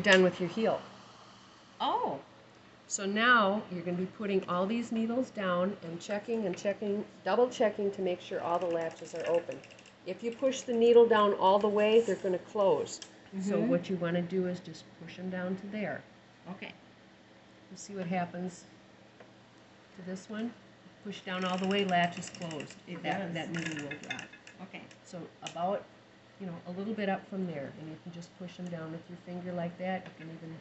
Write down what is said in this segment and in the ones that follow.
done with your heel. Oh. So now you're going to be putting all these needles down and checking, double checking to make sure all the latches are open. If you push the needle down all the way, they're going to close. So what you want to do is just push them down to there. Okay. You see what happens to this one? Push down all the way, latch is closed. That needle will drop. Okay. So about, a little bit up from there, and you can just push them down with your finger like that. You can even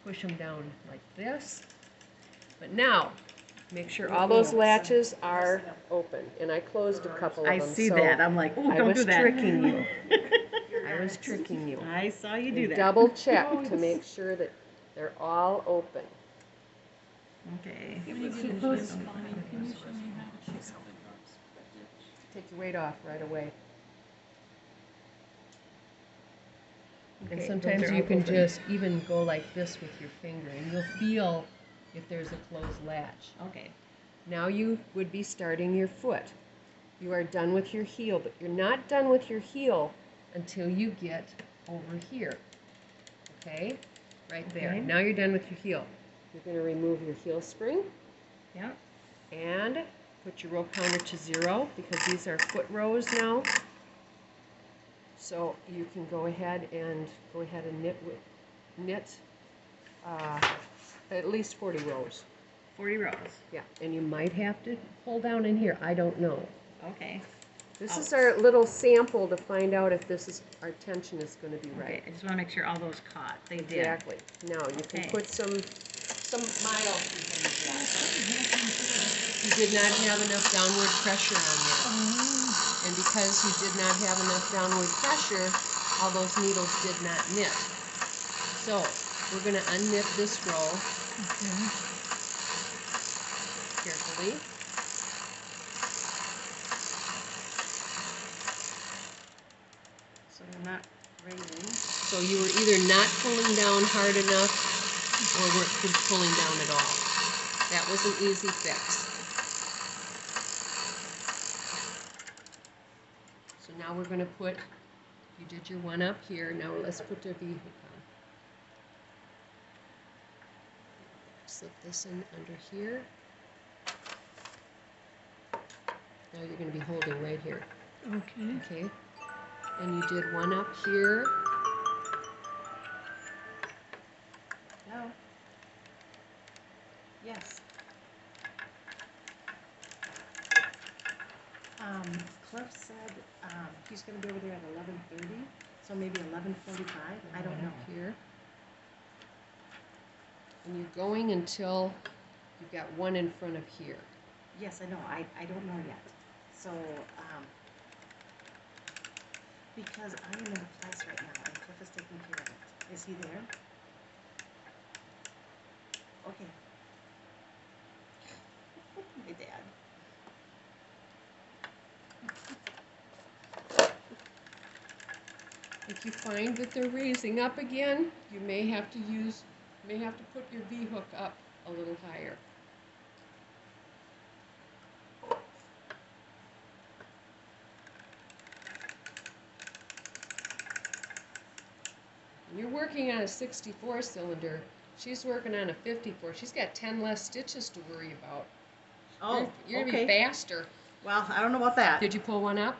push them down like this. But now, make sure all those latches are open. And I closed a couple of them. I see that. I'm like, oh, don't do that. I was tricking you. I was tricking you. I saw you do that. Double check to make sure that they're all open. Okay. When you get those fine, can you show me how to fix it? Take your weight off right away. And sometimes you can just even go like this with your finger, and you'll feel if there's a closed latch. Okay. Now you would be starting your foot. You are done with your heel, but you're not done with your heel until you get over here. Okay? Right there. Okay. Now you're done with your heel. You're going to remove your heel spring. Yep. And put your row counter to 0 because these are foot rows now. So you can go ahead and knit at least 40 rows. 40 rows. Yeah, and you might have to pull down in here. I don't know. Okay. This is our little sample to find out if our tension is going to be right. Okay. I just want to make sure all those caught. They did. Exactly. Now you can put some mild You did not have enough downward pressure on there. And because you did not have enough downward pressure, all those needles did not knit. So we're going to unknit this row carefully. So they're not raising. So you were either not pulling down hard enough or weren't pulling down at all. That was an easy fix. So now we're going to put, you did your one up here, now let's put the V-hook on. Slip this in under here. Now you're going to be holding right here. Okay. Okay. And you did one up here. No. Yes. Cliff said he's going to be over there at 11:30, so maybe 11:45. I don't know. Here. And you're going until you've got one in front of here. Yes, I know. I don't know yet. So, because I am in a class right now, and Cliff is taking care of it. Is he there? Okay. My dad. If you find that they're raising up again, you may have to put your V-hook up a little higher. You're working on a 64 cylinder. She's working on a 54. She's got 10 less stitches to worry about. Oh, you're okay. gonna be faster. Well, I don't know about that. Did you pull one up?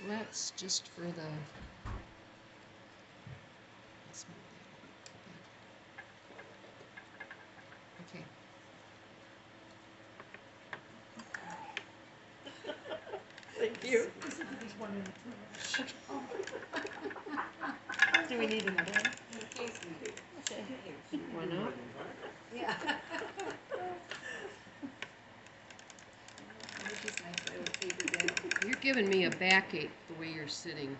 Let's just for the okay. Thank you. Do we need another one? In case we do. One up. Yeah. You're giving me a backache the way you're sitting.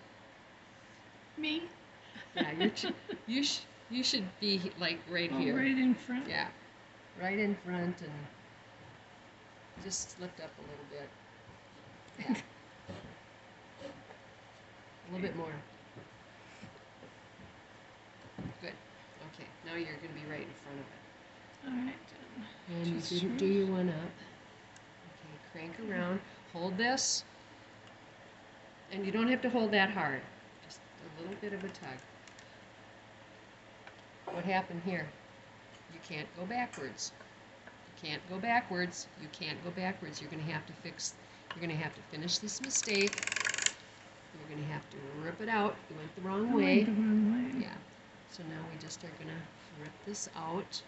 Me? Yeah, you should be like right here. Right in front? Yeah, right in front and just lift up a little bit. Yeah. little bit more. Good. Okay, now you're going to be right in front of it. All right. And you Just didn't do sure. your one up. Okay, crank around. Hold this. And you don't have to hold that hard. Just a little bit of a tug. What happened here? You can't go backwards. You can't go backwards. You can't go backwards. You're going to have to finish this mistake. You're going to have to rip it out. You went the wrong I way. went the wrong way. Yeah. So now we just are going to rip this out.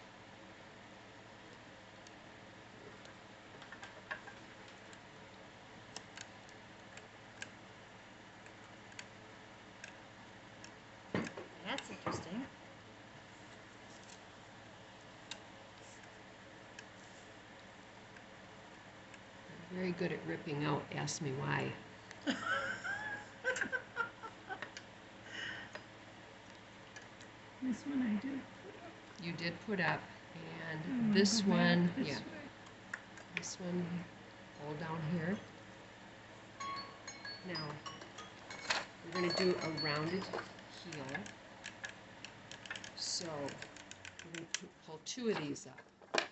That's interesting. I'm very good at ripping out. Ask me why. This one I did. You did put up. I And wanna this go back one, this yeah. way. This one, hold down here. Now, we're going to do a rounded heel. So, we're going to pull two of these up. Okay.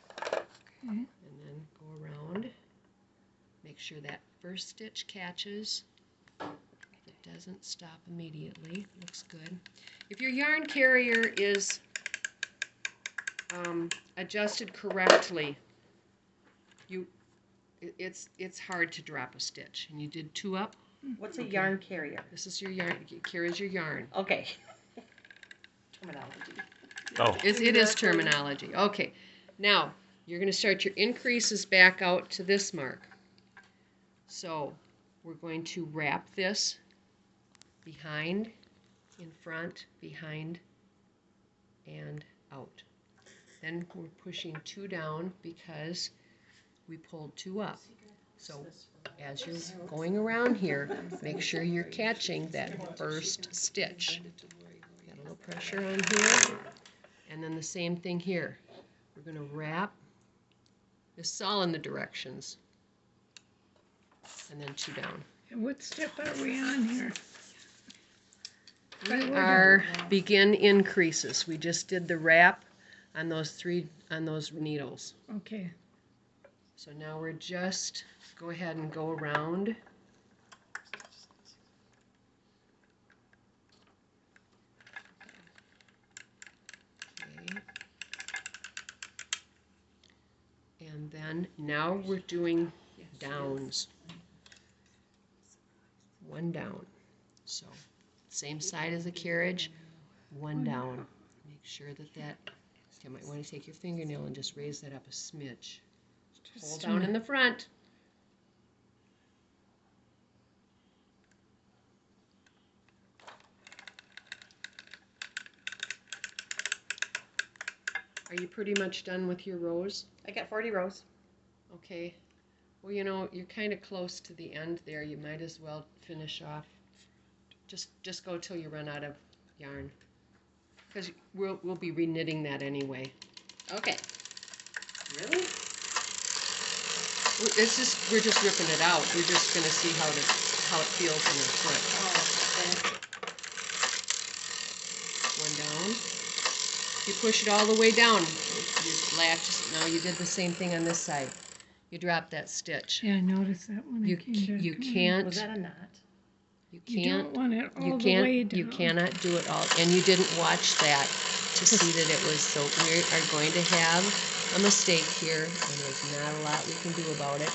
And then go around. Make sure that first stitch catches. It doesn't stop immediately. Looks good. If your yarn carrier is adjusted correctly, it's hard to drop a stitch. And you did two up. What's a yarn carrier? This is your yarn. Carries your yarn. Okay. Terminology. Oh, It is terminology. Okay. Now you're going to start your increases back out to this mark. So we're going to wrap this behind, in front, behind, and out. Then we're pushing two down because we pulled two up. So as you're going around here, make sure you're catching that first stitch. Got a little pressure on here. And then the same thing here. We're going to wrap. This is all in the directions. And then two down. And what step are we on here? We are begin increases. We just did the wrap on those needles. Okay. So now we're just go ahead and go around. Okay. And then now we're doing downs. One down. So same side as the carriage, one down. Make sure that you might want to take your fingernail and just raise that up a smidge. Hold down in the front. Are you pretty much done with your rows? I got 40 rows. Okay. Well, you know, you're kind of close to the end there. You might as well finish off. Just go till you run out of yarn. Because we'll be reknitting that anyway. Okay. Really? We're just ripping it out. We're just gonna see how it feels in the front. Oh, okay. One down. You push it all the way down. You latch. Now you did the same thing on this side. You drop that stitch. Yeah, I noticed that when I came back. You on. can't. Was that a knot? You You can't. don't want it all You the way can't. down. You cannot do it all. And you didn't watch that to see that it was. So we are going to have a mistake here, and there's not a lot we can do about it.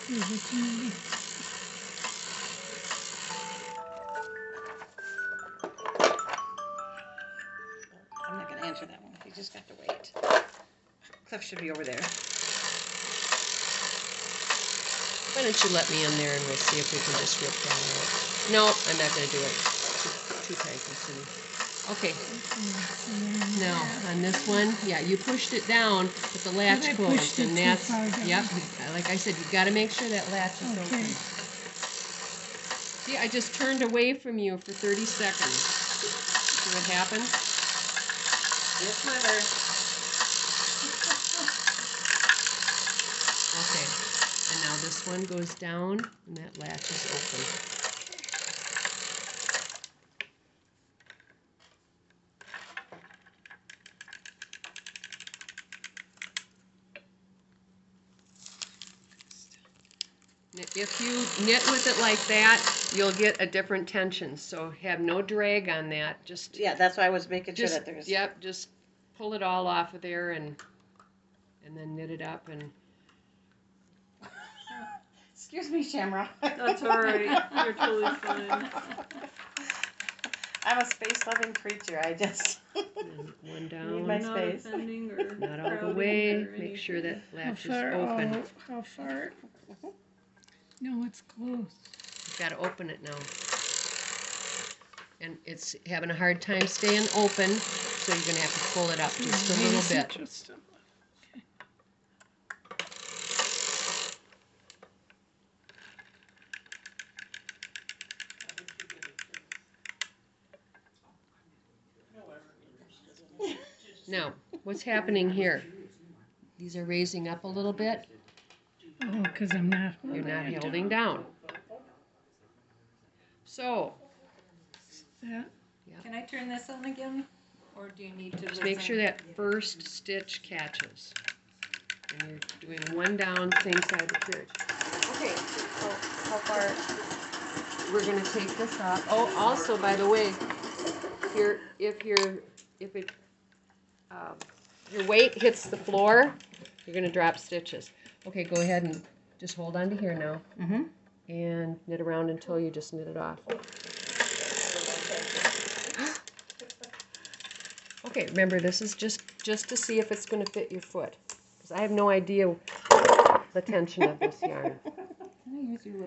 Give it to me. I'm not going to answer that one. You just got to wait. Cliff should be over there. Why don't you let me in there and we'll see if we can just rip that out. No, I'm not going to do it. Too time consuming. Okay, now on this one, yeah, you pushed it down, but the latch I closed, pushed it and too that's, far down. yep, like I said, you've got to make sure that latch is Okay. open. See, I just turned away from you for 30 seconds. See what happened? Yes, mother. Okay, and now this one goes down, and that latch is open. If you knit with it like that, you'll get a different tension, so have no drag on that, just, Yeah, that's why I was making sure just, that there's. yep, just pull it all off of there and then knit it up and, Excuse me, Shamrock. That's all right. You're totally fine. I'm a space-loving creature. I just and one Need down, my Not space. offending or not all the crowding way, or make sure that How latch is far? open. Oh, how far? No, it's close. You've gotta open it now. And it's having a hard time staying open, so you're gonna have to pull it up just a little bit. Just a- Now, what's happening here? These are raising up a little bit. Oh, because I'm not You're holding not it holding down. So, That, Can I turn this on again? Or do you need to just make sure that first stitch catches. And you're doing one down, same side of the church. Okay, so how far? We're gonna take this off. Oh, also, by the way, if your weight hits the floor, you're gonna drop stitches. Okay, go ahead and just hold on to here now. Mm-hmm. And knit around until you just knit it off. Okay, remember this is just to see if it's going to fit your foot, because I have no idea the tension of this yarn. Can I use your